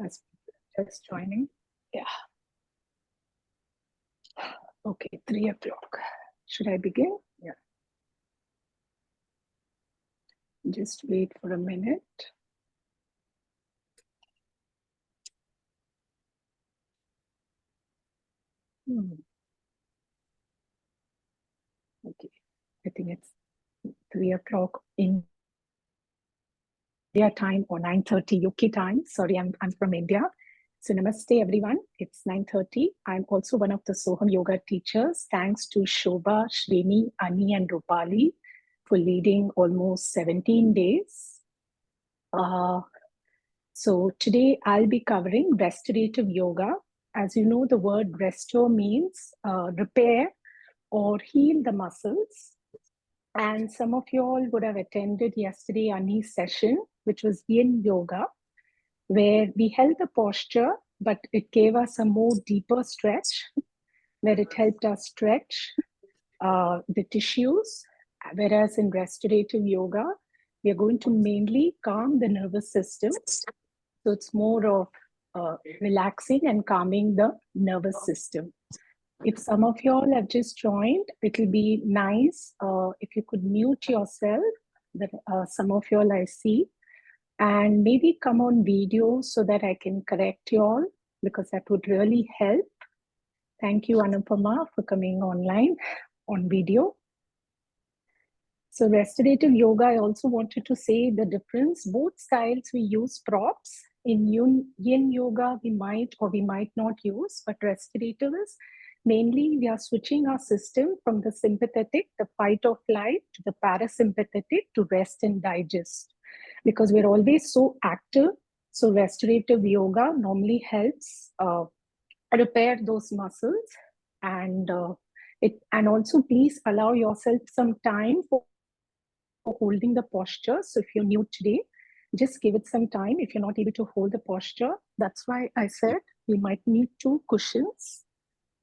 As just joining. Yeah. Okay, 3 o'clock. Should I begin? Yeah. Just wait for a minute. Okay, I think it's 3 o'clock India time or 9:30 UK time. Sorry, I'm from India. So namaste everyone. It's 9:30. I'm also one of the Soham Yoga teachers. Thanks to Shobha, Srini, Ani, and Rupali for leading almost 17 days. So today I'll be covering restorative yoga. As you know, the word restore means repair or heal the muscles. And some of you all would have attended yesterday Ani's session, which was yin yoga, where we held the posture, but it gave us a more deeper stretch, where it helped us stretch the tissues. Whereas in restorative yoga, we are going to mainly calm the nervous system. So it's more of relaxing and calming the nervous system. If some of you all have just joined, it will be nice if you could mute yourself, that some of you all I see, and maybe come on video so that I can correct you all, because that would really help. Thank you, Anupama, for coming online on video. So restorative yoga, I also wanted to say the difference. Both styles we use props. In yin yoga, we might or we might not use, but restorative is mainly we are switching our system from the sympathetic, the fight or flight, to the parasympathetic, to rest and digest. Because we're always so active. So restorative yoga normally helps repair those muscles. And also please allow yourself some time for holding the posture. So if you're new today, just give it some time. If you're not able to hold the posture, that's why I said we might need 2 cushions,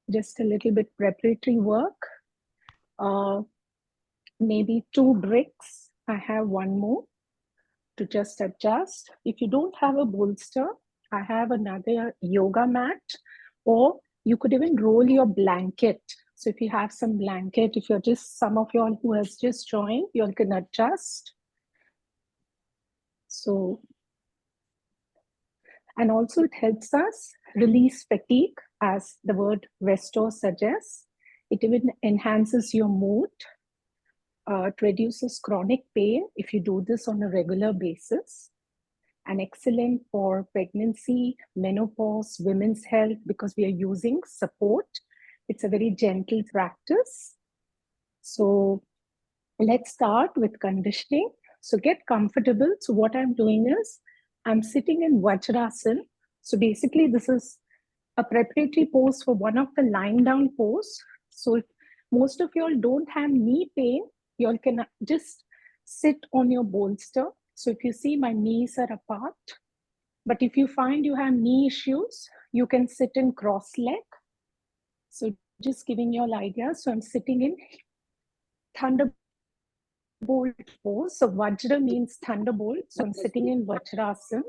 just a little bit preparatory work. Maybe 2 bricks. I have 1 more to just adjust. If you don't have a bolster, I have another yoga mat, or you could even roll your blanket. So if you have some blanket, if you're just, some of you all who has just joined, you all can adjust. So, and also it helps us release fatigue, as the word restore suggests. It even enhances your mood. It reduces chronic pain if you do this on a regular basis. And excellent for pregnancy, menopause, women's health, because we are using support. It's a very gentle practice. So let's start with conditioning. So get comfortable. So what I'm doing is I'm sitting in Vajrasana. So basically this is a preparatory pose for one of the lying down pose. So if most of you all don't have knee pain, you all can just sit on your bolster. So if you see, my knees are apart. But if you find you have knee issues, you can sit in cross leg. So just giving you all ideas. So I'm sitting in thunderbolt pose. So Vajra means thunderbolt. So I'm sitting in Vajrasana.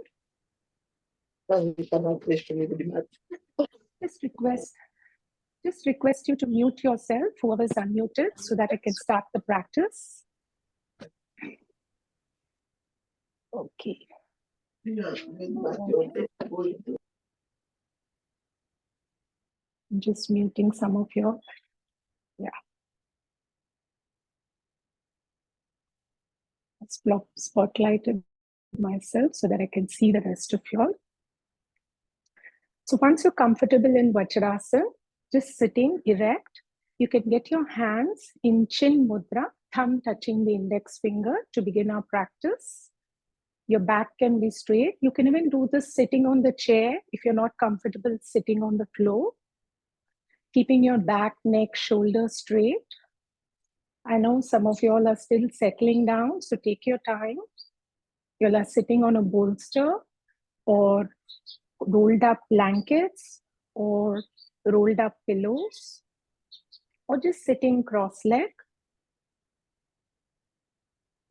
Just request you to mute yourself, whoever's unmuted, so that I can start the practice. Okay. I'm just muting some of you. Yeah. Spotlighted myself so that I can see the rest of you all. So once you're comfortable in Vajrasana, just sitting erect, you can get your hands in chin mudra, thumb touching the index finger to begin our practice. Your back can be straight. You can even do this sitting on the chair if you're not comfortable sitting on the floor. Keeping your back, neck, shoulders straight. I know some of you all are still settling down, so take your time. You all are sitting on a bolster or rolled up blankets or rolled up pillows, or just sitting cross-legged.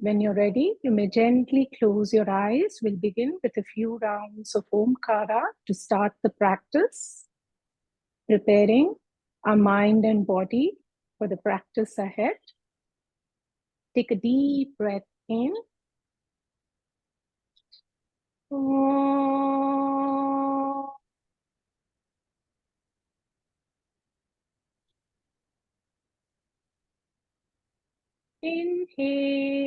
When you're ready, you may gently close your eyes. We'll begin with a few rounds of Omkara to start the practice, preparing our mind and body for the practice ahead. Take a deep breath in. Inhale.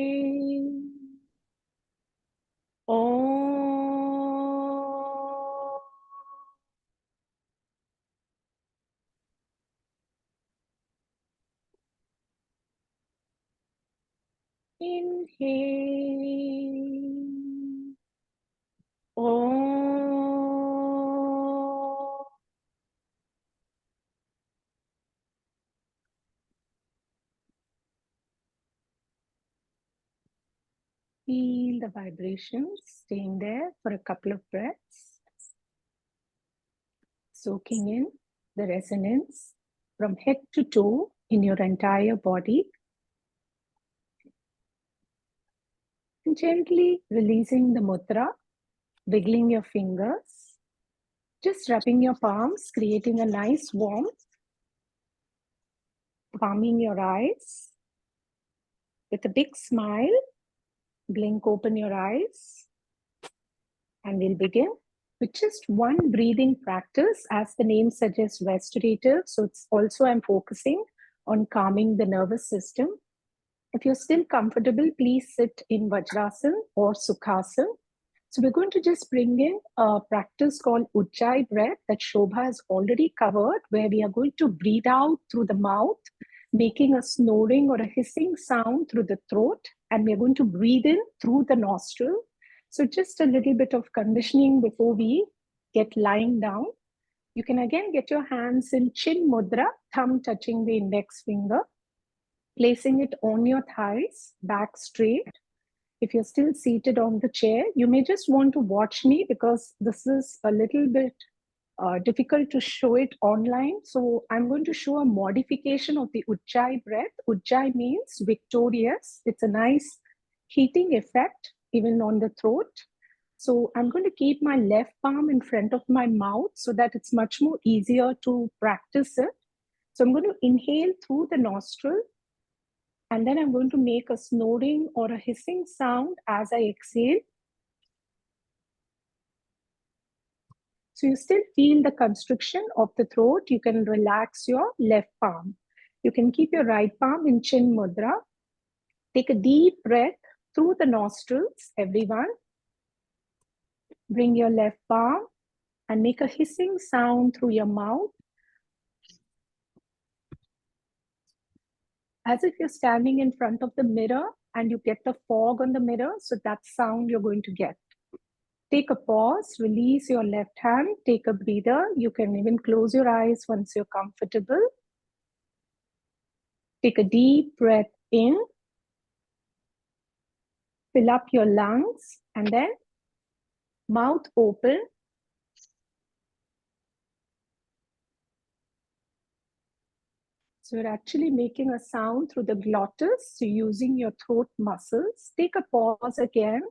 Inhale. Feel the vibrations staying there for a couple of breaths, soaking in the resonance from head to toe in your entire body. And gently releasing the mudra, wiggling your fingers, just rubbing your palms, creating a nice warmth, calming your eyes. With a big smile, blink open your eyes, and we'll begin with just one breathing practice. As the name suggests, restorative. So it's also I'm focusing on calming the nervous system. If you're still comfortable, please sit in Vajrasana or Sukhasana. So we're going to just bring in a practice called Ujjayi breath that Shobha has already covered, where we are going to breathe out through the mouth, making a snoring or a hissing sound through the throat, and we're going to breathe in through the nostril. So just a little bit of conditioning before we get lying down. You can again get your hands in chin mudra, thumb touching the index finger, placing it on your thighs, back straight. If you're still seated on the chair, you may just want to watch me because this is a little bit difficult to show it online. So I'm going to show a modification of the Ujjayi breath. Ujjayi means victorious. It's a nice heating effect even on the throat. So I'm going to keep my left palm in front of my mouth so that it's much more easier to practice it. So I'm going to inhale through the nostril, and then I'm going to make a snoring or a hissing sound as I exhale. So you still feel the constriction of the throat. You can relax your left palm. You can keep your right palm in chin mudra. Take a deep breath through the nostrils, everyone. Bring your left palm and make a hissing sound through your mouth, as if you're standing in front of the mirror and you get the fog on the mirror. So that sound you're going to get. Take a pause, release your left hand, take a breather. You can even close your eyes once you're comfortable. Take a deep breath in, fill up your lungs, and then mouth open. So you're actually making a sound through the glottis, so using your throat muscles. Take a pause again.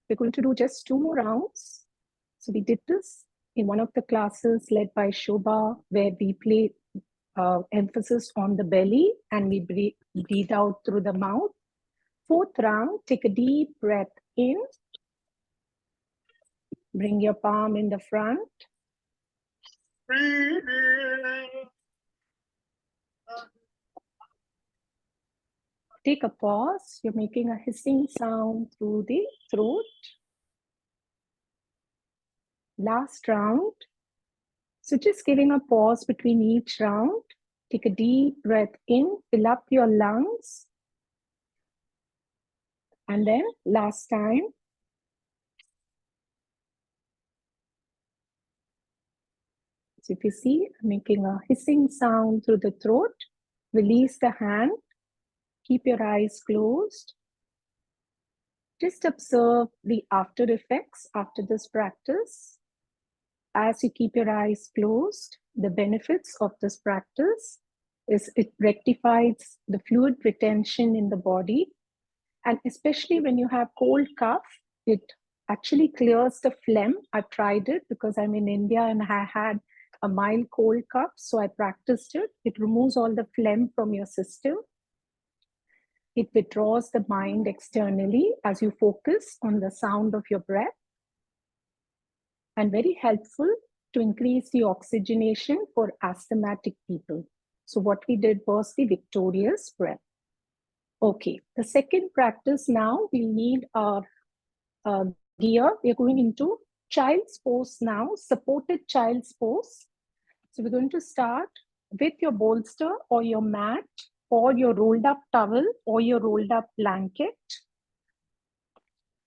We're going to do just 2 more rounds. So we did this in one of the classes led by Shobha, where we played emphasis on the belly and we breathe out through the mouth. 4th round, take a deep breath in. Bring your palm in the front. Take a pause. You're making a hissing sound through the throat. Last round. So just giving a pause between each round. Take a deep breath in, fill up your lungs. And then last time. So if you see, I'm making a hissing sound through the throat. Release the hand. Keep your eyes closed. Just observe the after effects after this practice. As you keep your eyes closed, the benefits of this practice. is it rectifies the fluid retention in the body. And especially when you have cold cough, it actually clears the phlegm. I tried it because I'm in India and I had a mild cold cough. So I practiced it. It removes all the phlegm from your system. It withdraws the mind externally as you focus on the sound of your breath, and very helpful to increase the oxygenation for asthmatic people. So what we did was the victorious breath. Okay, the second practice now, we need our gear. We're going into child's pose now, supported child's pose. So we're going to start with your bolster or your mat or your rolled up towel or your rolled up blanket.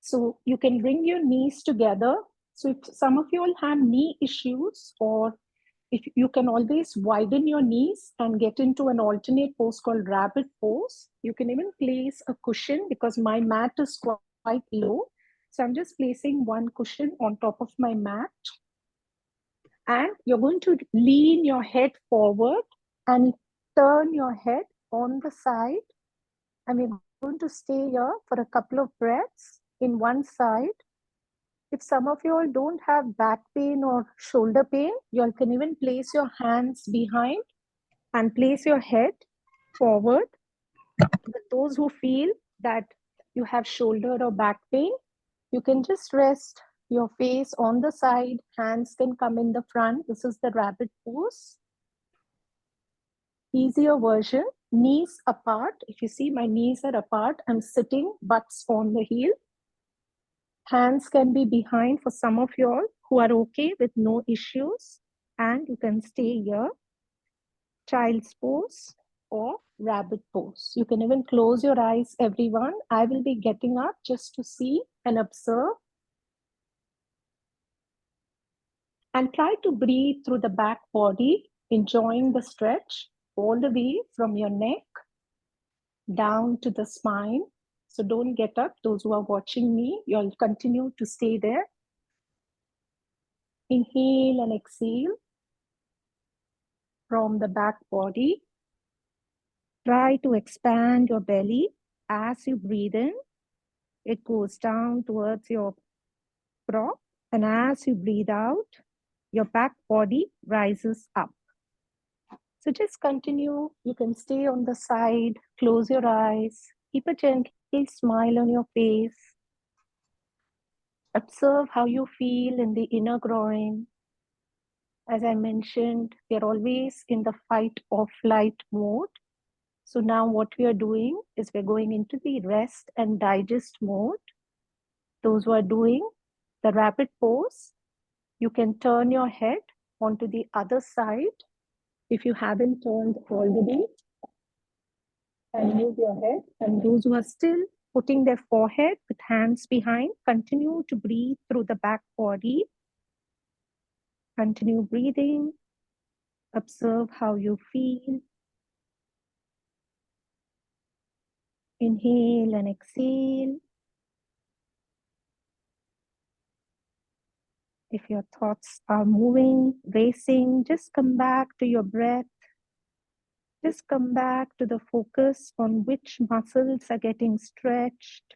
So you can bring your knees together. So if some of you all have knee issues, or if you can always widen your knees and get into an alternate pose called rabbit pose. You can even place a cushion because my mat is quite low. So I'm just placing one cushion on top of my mat. And you're going to lean your head forward and turn your head on the side. And we're going to stay here for a couple of breaths in one side. If some of you all don't have back pain or shoulder pain, you all can even place your hands behind and place your head forward. But those who feel that you have shoulder or back pain, you can just rest your face on the side, hands can come in the front. This is the rabbit pose. Easier version, knees apart. If you see, my knees are apart. I'm sitting, butts on the heel. Hands can be behind for some of you all who are okay with no issues. And you can stay here, child's pose or rabbit pose. You can even close your eyes, everyone. I will be getting up just to see and observe. And try to breathe through the back body, enjoying the stretch all the way from your neck down to the spine. So don't get up. Those who are watching me, you'll continue to stay there. Inhale and exhale from the back body. Try to expand your belly as you breathe in. It goes down towards your prop. And as you breathe out, your back body rises up. So just continue. You can stay on the side, close your eyes, keep a gentle smile on your face. Observe how you feel in the inner groin. As I mentioned, we are always in the fight or flight mode. So now what we are doing is we're going into the rest and digest mode. Those who are doing the rabbit pose, you can turn your head onto the other side if you haven't turned already, and move your head. And those who are still putting their forehead with hands behind, continue to breathe through the back body. Continue breathing. Observe how you feel. Inhale and exhale. If your thoughts are moving, racing, just come back to your breath. Just come back to the focus on which muscles are getting stretched.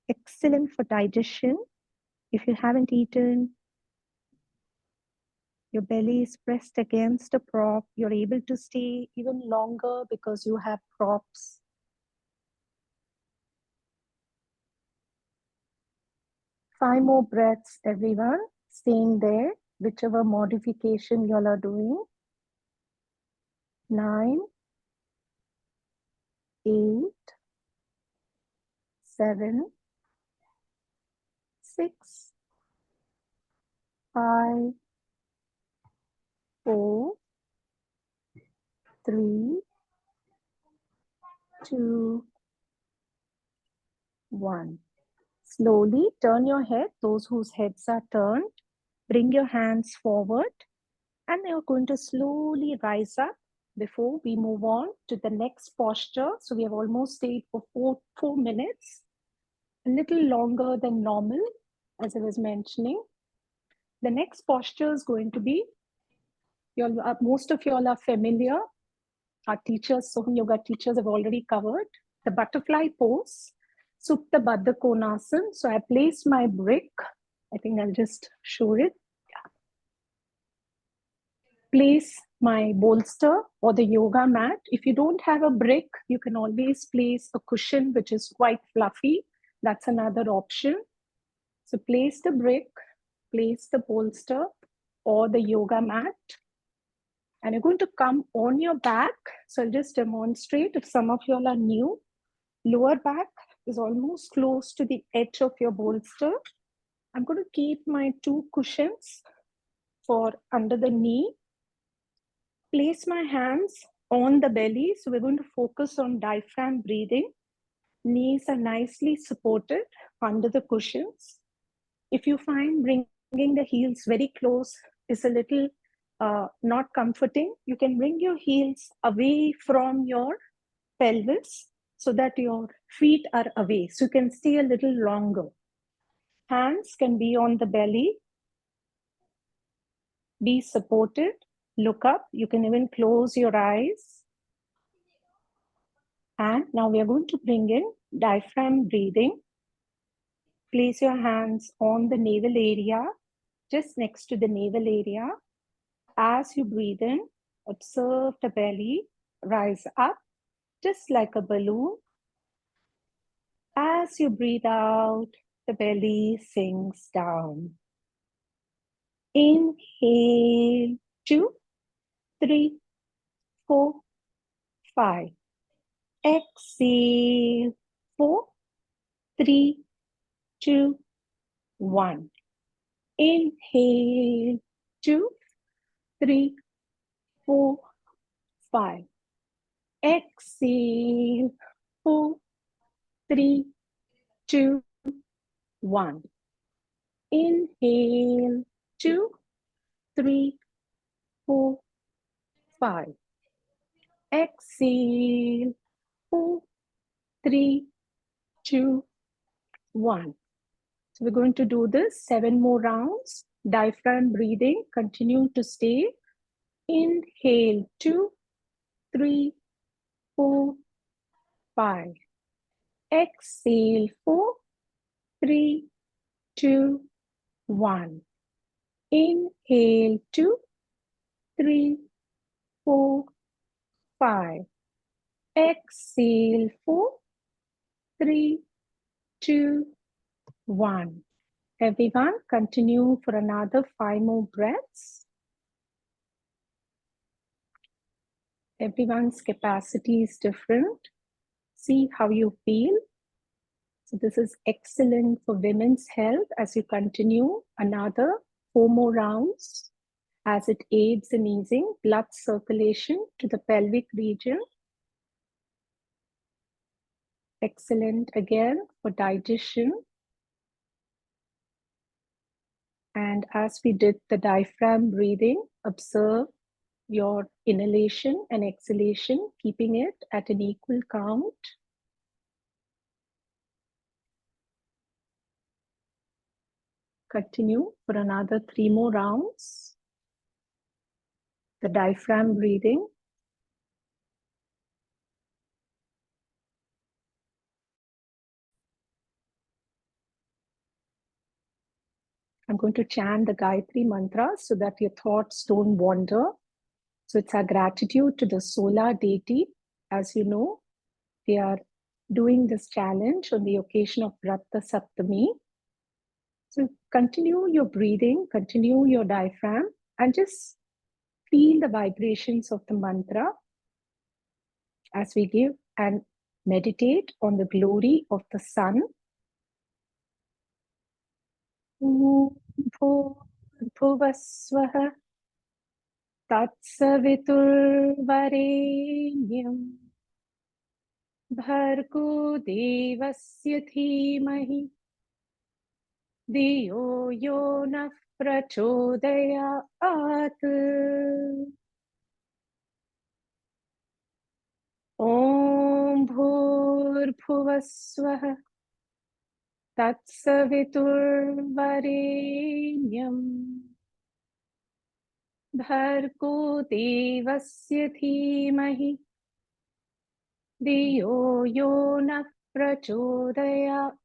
Excellent for digestion. If you haven't eaten, your belly is pressed against a prop. You're able to stay even longer because you have props. Five more breaths, everyone. Staying there, whichever modification you all are doing. 9, 8, 7, 6, 5, 4, 3, 2, 1. Slowly turn your head, those whose heads are turned. Bring your hands forward, and you're going to slowly rise up before we move on to the next posture. So we have almost stayed for 4 minutes, a little longer than normal, as I was mentioning. The next posture is going to be Most of you all are familiar. Our teachers, Soham Yoga teachers, have already covered the butterfly pose, Supta Baddha Konasana. So I placed my brick. I think I'll just show it. Place my bolster or the yoga mat. If you don't have a brick, you can always place a cushion which is quite fluffy. That's another option. So place the brick, place the bolster or the yoga mat, and you're going to come on your back. So I'll just demonstrate. If some of you all are new, lower back is almost close to the edge of your bolster. I'm going to keep my two cushions for under the knee. Place my hands on the belly. So we're going to focus on diaphragm breathing. Knees are nicely supported under the cushions. If you find bringing the heels very close is a little not comforting, you can bring your heels away from your pelvis so that your feet are away. So you can stay a little longer. Hands can be on the belly. Be supported. Look up. You can even close your eyes. And now we are going to bring in diaphragm breathing. Place your hands on the navel area, just next to the navel area. As you breathe in, observe the belly rise up, just like a balloon. As you breathe out, the belly sinks down. Inhale, 2, 3, 4, 5. Exhale, 4, 3, 2, 1. Inhale, 2, 3, 4, 5. Exhale, 4, 3, 2, 1. Inhale, 2, 3, 4, 5. Exhale, 4, 3, 2, 1. So we're going to do this 7 more rounds. Diaphragm breathing. Continue to stay. Inhale, 2, 3, 4, 5. Exhale, 4, 3, 2, 1. Inhale, 2, 3, 4, 5. Exhale, 4, 3, 2, 1. Everyone, continue for another 5 more breaths. Everyone's capacity is different. See how you feel. So this is excellent for women's health as you continue another 4 more rounds, as it aids in easing blood circulation to the pelvic region. Excellent again for digestion. And as we did the diaphragm breathing, observe your inhalation and exhalation, keeping it at an equal count. Continue for another 3 more rounds. The diaphragm breathing. I'm going to chant the Gayatri mantra so that your thoughts don't wander. So it's our gratitude to the solar deity. As you know, we are doing this challenge on the occasion of Ratta Saptami. So continue your breathing, continue your diaphragm, and just feel the vibrations of the mantra as we give and meditate on the glory of the sun. Bhuvasvaha Tatsaviturvarenyam Bhargo Devasya Dhimahi Diyo Yo Nah Prachodayat. Om Bhurbhuvasvaha Tatsaviturvarenyam भर्गो देवस्य धीमहि धियो यो न प्रचोदयात्.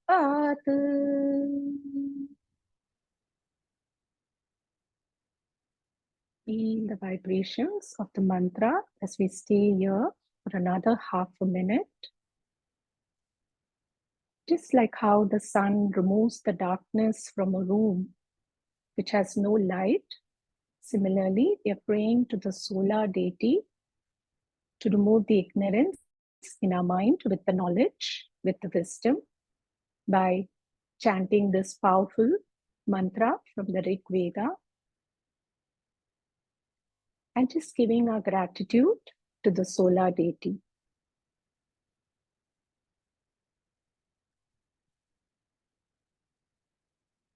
Feel the vibrations of the mantra as we stay here for another half a minute. Just like how the sun removes the darkness from a room which has no light, similarly, we are praying to the solar deity to remove the ignorance in our mind with the knowledge, with the wisdom, by chanting this powerful mantra from the Rig Veda, and just giving our gratitude to the solar deity.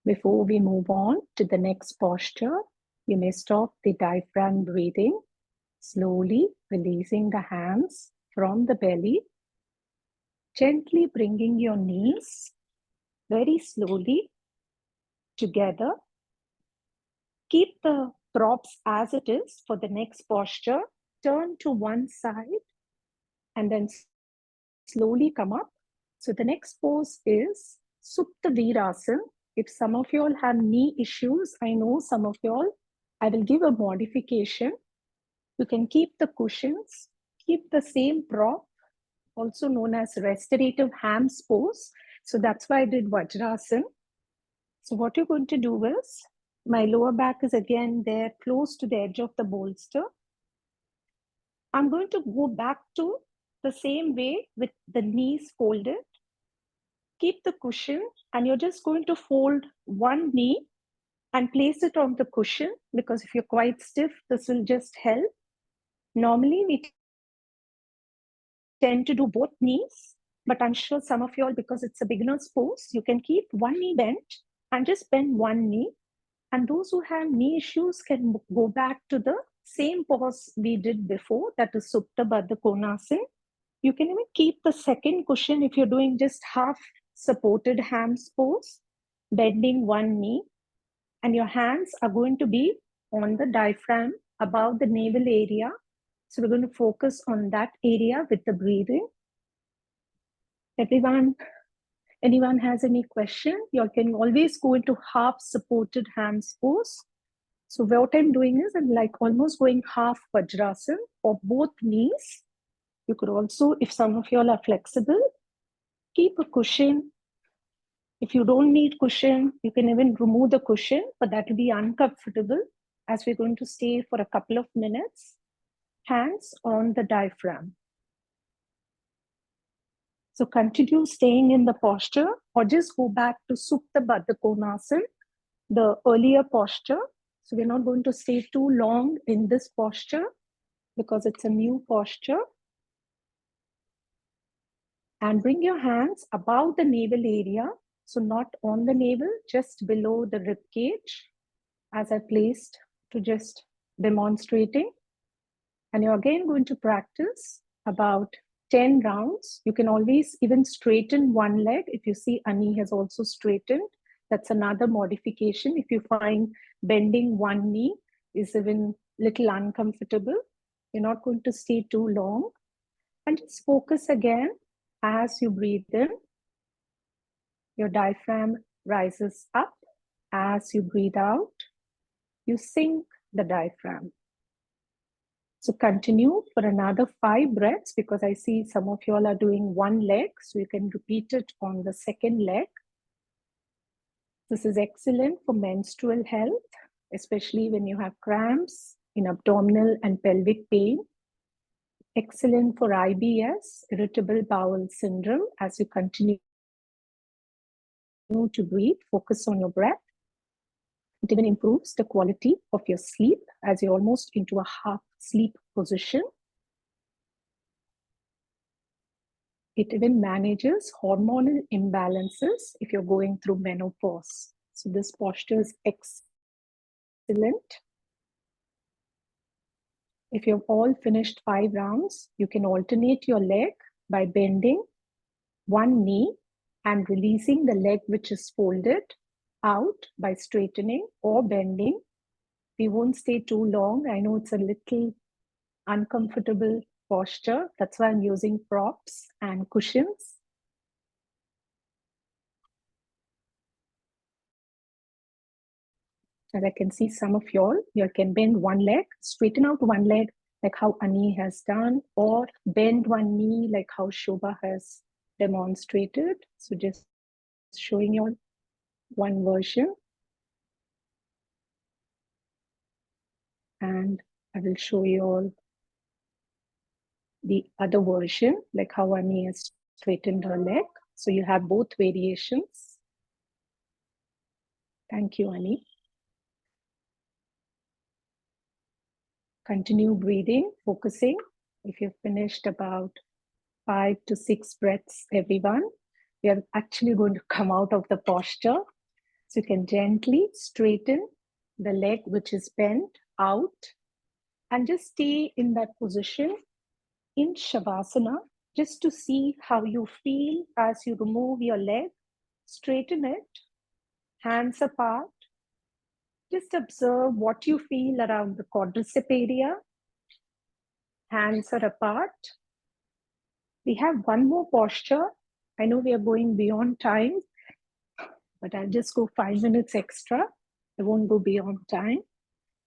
Before we move on to the next posture, you may stop the diaphragm breathing, slowly releasing the hands from the belly, gently bringing your knees very slowly together. Keep the props as it is for the next posture. Turn to one side and then slowly come up. So the next pose is Supta Virasana. If some of you all have knee issues, I know some of you all, I will give a modification. You can keep the cushions, keep the same prop, also known as restorative hams pose. So that's why I did Vajrasana. So what you're going to do is, my lower back is again there close to the edge of the bolster. I'm going to go back to the same way with the knees folded. Keep the cushion and you're just going to fold one knee and place it on the cushion, because if you're quite stiff, this will just help. Normally, we tend to do both knees, but I'm sure some of you all, because it's a beginner's pose, you can keep one knee bent and just bend one knee. And those who have knee issues can go back to the same pose we did before, that is Supta Baddha Konasana. You can even keep the second cushion if you're doing just half supported hams pose, bending one knee, and your hands are going to be on the diaphragm above the navel area. So we're going to focus on that area with the breathing. Anyone has any question? You can always go into half supported hams pose. So what I'm doing is I'm like almost going half Vajrasana for both knees. You could also, if some of you all are flexible, keep a cushion. If you don't need cushion, you can even remove the cushion, but that will be uncomfortable as we're going to stay for a couple of minutes. Hands on the diaphragm. So continue staying in the posture or just go back to Supta Baddha Konasana, the earlier posture. So we're not going to stay too long in this posture because it's a new posture. And bring your hands above the navel area. So not on the navel, just below the rib cage, as I placed to just demonstrating. And you're again going to practice about 10 rounds. You can always even straighten one leg. If you see Ani has also straightened, that's another modification. If you find bending one knee is even little uncomfortable, you're not going to stay too long. And just focus again as you breathe in. Your diaphragm rises up. As you breathe out, you sink the diaphragm. So continue for another 5 breaths, because I see some of you all are doing one leg. So you can repeat it on the second leg. This is excellent for menstrual health, especially when you have cramps in abdominal and pelvic pain. Excellent for IBS, irritable bowel syndrome, as you continue to breathe, focus on your breath. It even improves the quality of your sleep as you're almost into a half sleep position. It even manages hormonal imbalances if you're going through menopause. So this posture is excellent. If you've all finished 5 rounds, you can alternate your leg by bending one knee and releasing the leg which is folded out by straightening or bending We won't stay too long. I know it's a little uncomfortable posture. That's why I'm using props and cushions. As I can see some of y'all can bend one leg, straighten out one leg like how Ani has done, or bend one knee like how Shobha has demonstrated. So just showing you all one version. And I will show you all the other version, like how Ani has straightened her leg. So you have both variations. Thank you, Ani. Continue breathing, focusing. If you've finished about 5 to 6 breaths, everyone, we are actually going to come out of the posture. So you can gently straighten the leg which is bent out and just stay in that position in Shavasana, just to see how you feel as you remove your leg, straighten it, hands apart. Just observe what you feel around the quadricep area. Hands are apart. We have one more posture. I know we are going beyond time, but I'll just go 5 minutes extra. I won't go beyond time.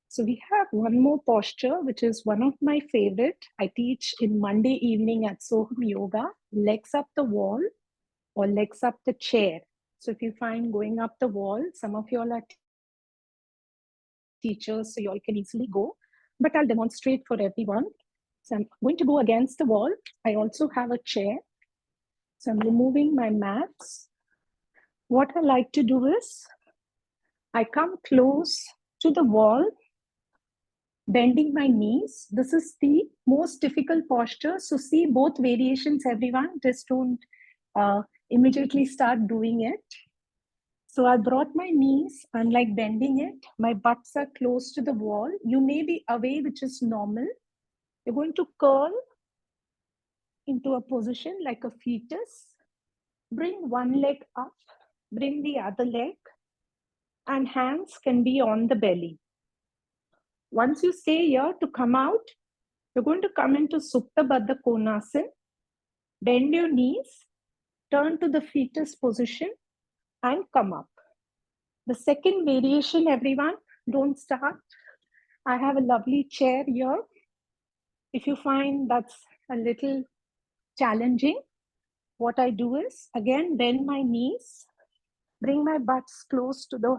So we have one more posture, which is one of my favorite. I teach in Monday evening at Soham Yoga, legs up the wall or legs up the chair. So if you find going up the wall, some of you all are teachers, so you all can easily go, but I'll demonstrate for everyone. So I'm going to go against the wall. I also have a chair. So I'm removing my mats. What I like to do is I come close to the wall, bending my knees. This is the most difficult posture. So see both variations, everyone. Just don't immediately start doing it. So I brought my knees, unlike bending it, my butts are close to the wall. You may be away, which is normal. You're going to curl into a position like a fetus. Bring one leg up, bring the other leg, and hands can be on the belly. Once you stay here, to come out, you're going to come into Supta Baddha Konasana, bend your knees, turn to the fetus position, and come up. The second variation, everyone, don't start. I have a lovely chair here. If you find that's a little challenging, what I do is, again, bend my knees, bring my butts close to the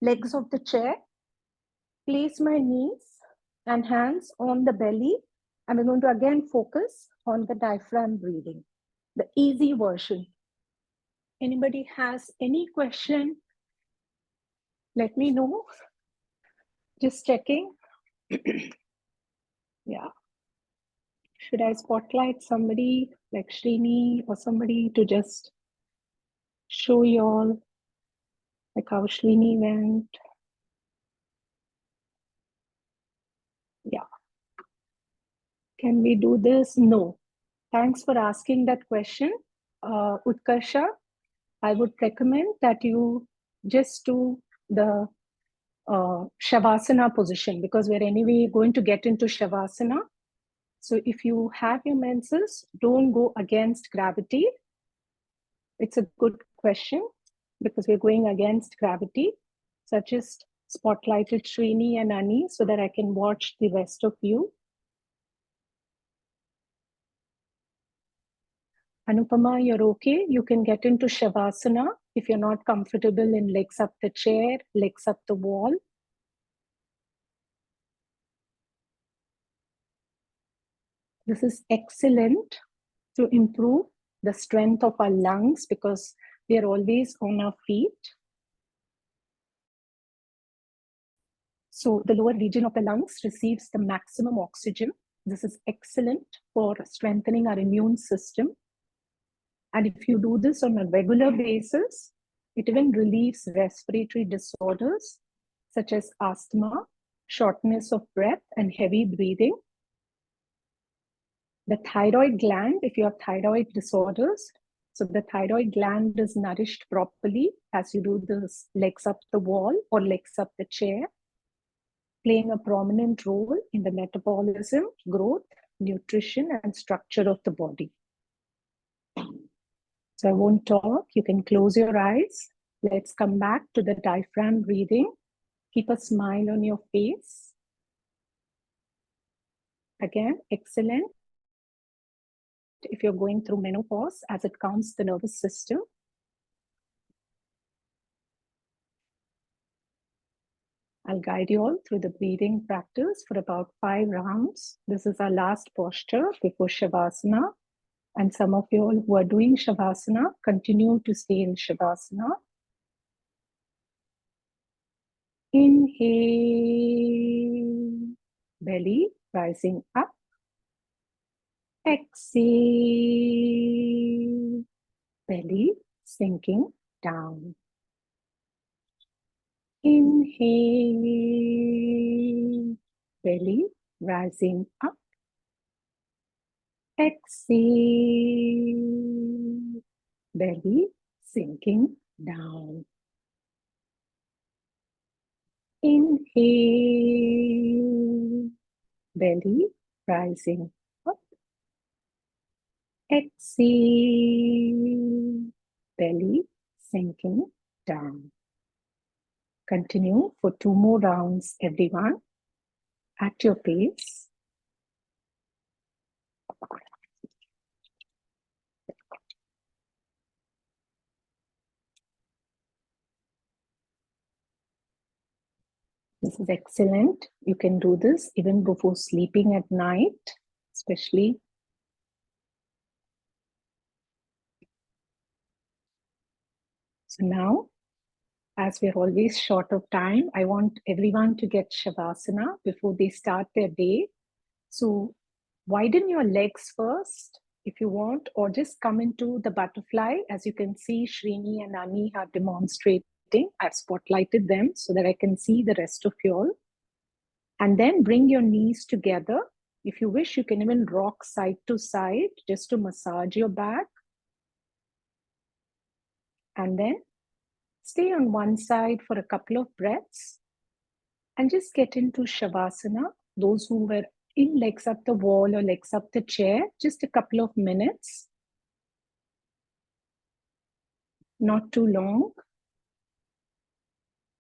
legs of the chair, place my knees and hands on the belly, and we're going to again focus on the diaphragm breathing, the easy version. Anybody has any question? Let me know. Just checking. Yeah. Should I spotlight somebody like Srini or somebody to just show you all like how Srini went? Yeah. Can we do this? No. Thanks for asking that question. Utkarsha, I would recommend that you just do the Shavasana position, because we're anyway going to get into Shavasana. So if you have your menses, don't go against gravity. It's a good question because we're going against gravity. So I've just spotlighted Srini and Ani so that I can watch the rest of you. Anupama, you're okay. You can get into Shavasana if you're not comfortable in legs up the chair, legs up the wall. This is excellent to improve the strength of our lungs because we are always on our feet. So the lower region of the lungs receives the maximum oxygen. This is excellent for strengthening our immune system. And if you do this on a regular basis, it even relieves respiratory disorders such as asthma, shortness of breath, and heavy breathing. The thyroid gland, if you have thyroid disorders, so the thyroid gland is nourished properly as you do this legs up the wall or legs up the chair. playing a prominent role in the metabolism, growth, nutrition, and structure of the body. So I won't talk. You can close your eyes. Let's come back to the diaphragm breathing. Keep a smile on your face. Again, excellent. If you're going through menopause, as it calms the nervous system. I'll guide you all through the breathing practice for about 5 rounds. This is our last posture before Shavasana. And some of you all who are doing Shavasana, continue to stay in Shavasana. Inhale, belly rising up. Exhale, belly sinking down. Inhale, belly rising up. Exhale, belly sinking down. Inhale, belly rising up. Exhale, belly sinking down. Continue for 2 more rounds, everyone, at your pace. This is excellent. You can do this even before sleeping at night, especially. So now, as we're always short of time, I want everyone to get Shavasana before they start their day. So widen your legs first if you want, or just come into the butterfly. As you can see, Srini and Ani are demonstrating. I've spotlighted them so that I can see the rest of you all. And then bring your knees together. If you wish, you can even rock side to side just to massage your back. And then stay on one side for a couple of breaths and just get into Shavasana. Those who were in legs up the wall or legs up the chair, just a couple of minutes. Not too long.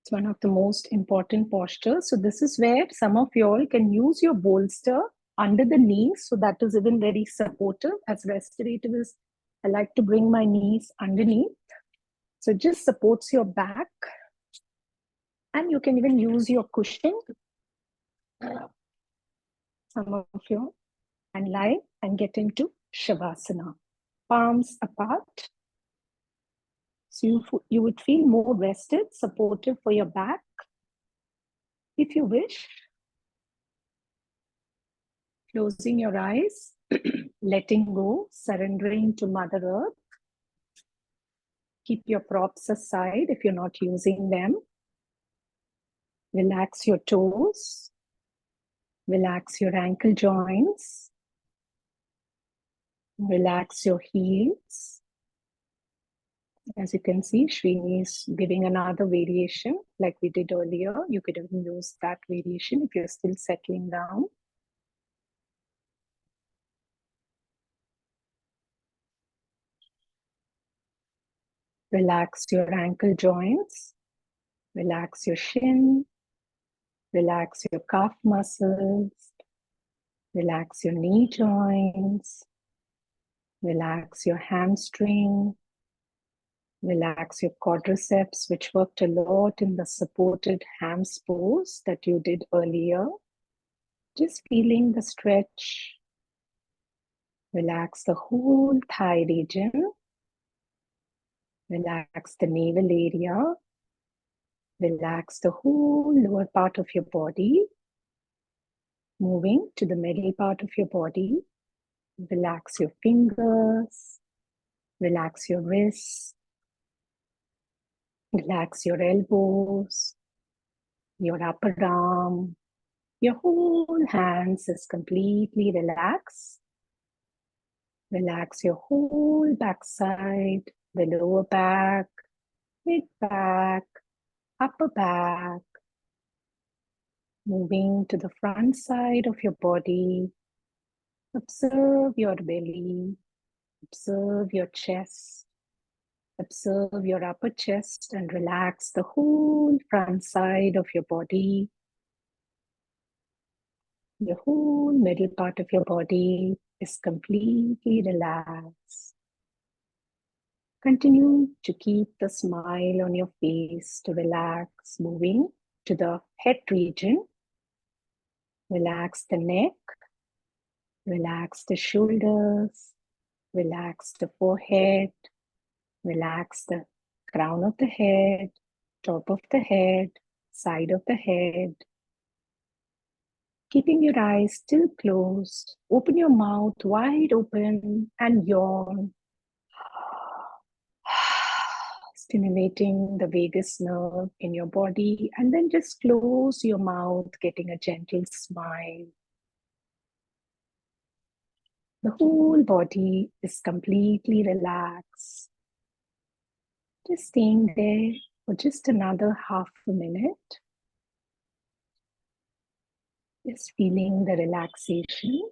It's one of the most important postures. So this is where some of you all can use your bolster under the knees. So that is even very supportive. As restorative is, I like to bring my knees underneath. So it just supports your back. And you can even use your cushion. Some of you, and lie and get into Shavasana. Palms apart. So you would feel more rested, supportive for your back. If you wish, closing your eyes, letting go, surrendering to Mother Earth. Keep your props aside if you're not using them. Relax your toes. Relax your ankle joints. Relax your heels. As you can see, Srini is giving another variation like we did earlier. You could even use that variation if you're still settling down. Relax your ankle joints. Relax your shin. Relax your calf muscles. Relax your knee joints. Relax your hamstring. Relax your quadriceps, which worked a lot in the supported hams pose that you did earlier. Just feeling the stretch. Relax the whole thigh region. Relax the navel area. Relax the whole lower part of your body. Moving to the middle part of your body. Relax your fingers. Relax your wrists. Relax your elbows. Your upper arm. Your whole hands is completely relaxed. Relax your whole backside, the lower back, mid back, upper back, Moving to the front side of your body, observe your belly, observe your chest, observe your upper chest and relax the whole front side of your body. The whole middle part of your body is completely relaxed. Continue to keep the smile on your face to relax, moving to the head region. Relax the neck, relax the shoulders, relax the forehead, relax the crown of the head, top of the head, side of the head. Keeping your eyes still closed, open your mouth wide open and yawn, stimulating the vagus nerve in your body, and then just close your mouth, getting a gentle smile. The whole body is completely relaxed. Just staying there for just another half a minute. Just feeling the relaxation,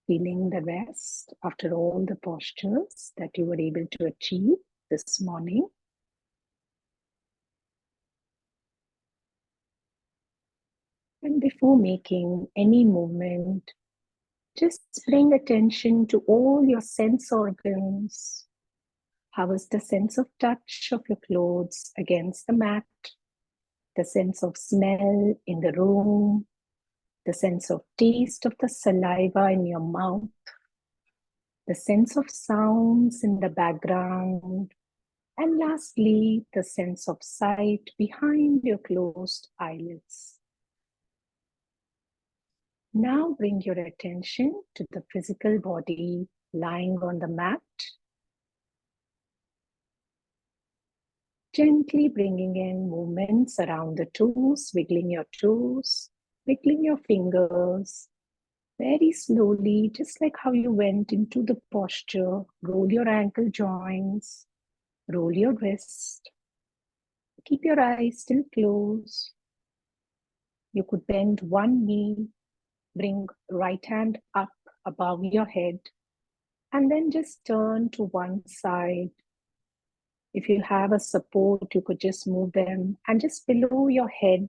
feeling the rest after all the postures that you were able to achieve this morning. And before making any movement, just bring attention to all your sense organs. How is the sense of touch of your clothes against the mat? The sense of smell in the room, the sense of taste of the saliva in your mouth, the sense of sounds in the background, and lastly, the sense of sight behind your closed eyelids. Now bring your attention to the physical body lying on the mat. Gently bringing in movements around the toes, wiggling your toes, wiggling your fingers, very slowly, just like how you went into the posture. Roll your ankle joints, roll your wrist. Keep your eyes still closed. You could bend one knee, bring right hand up above your head, and then just turn to one side. If you have a support, you could just move them and just below your head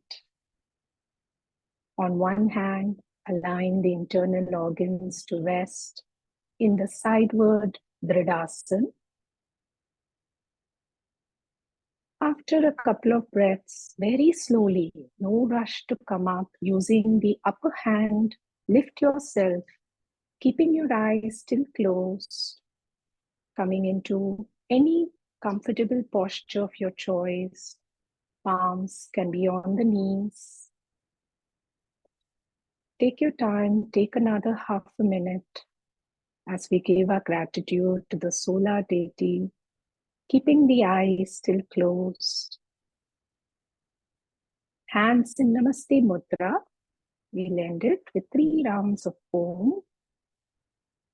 on one hand, allowing the internal organs to rest in the sideward Dridasana. After a couple of breaths, very slowly, no rush to come up, using the upper hand, lift yourself, keeping your eyes still closed, coming into any comfortable posture of your choice. Palms can be on the knees. Take your time, take another half a minute as we give our gratitude to the solar deity, keeping the eyes still closed. Hands in Namaste Mudra. We'll end it with 3 rounds of Om.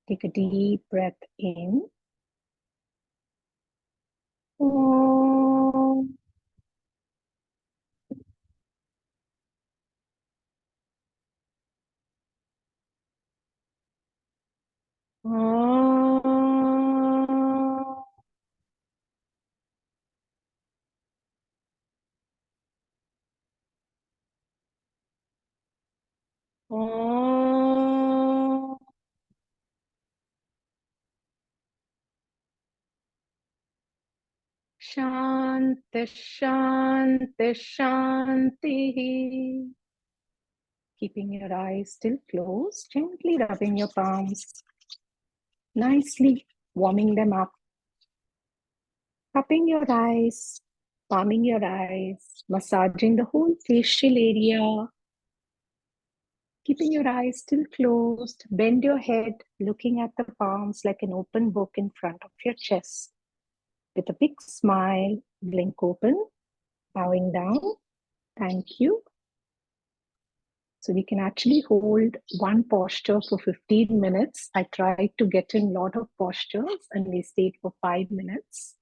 Take a deep breath in. Om. Om. Om. Shanti, Shanti, Shanti. Keeping your eyes still closed, gently rubbing your palms, nicely warming them up, cupping your eyes, palming your eyes, massaging the whole facial area. Keeping your eyes still closed, bend your head, looking at the palms like an open book in front of your chest. With a big smile, blink open, bowing down. Thank you. So we can actually hold one posture for 15 minutes. I tried to get in a lot of postures and we stayed for 5 minutes.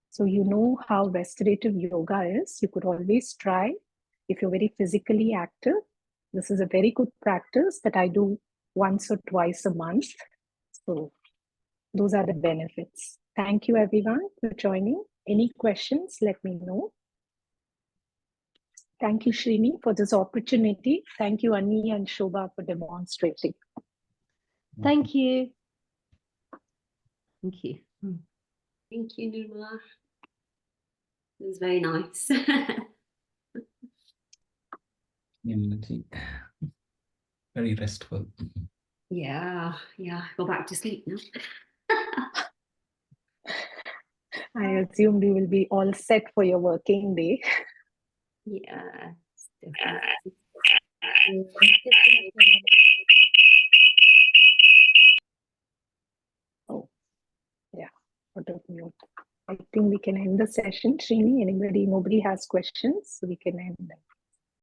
So you know how restorative yoga is. You could always try if you're very physically active, this is a very good practice that I do once or twice a month. So those are the benefits. Thank you everyone for joining. Any questions, let me know. Thank you, Srini, for this opportunity. Thank you, Annie and Shobha, for demonstrating. Thank you. Thank you. Thank you, Nirmala. It was very nice. Very restful. Yeah, go back to sleep now. I assume we will be all set for your working day. Yeah, Oh, yeah, out of mute. I think we can end the session. Srini, nobody has questions, so we can end.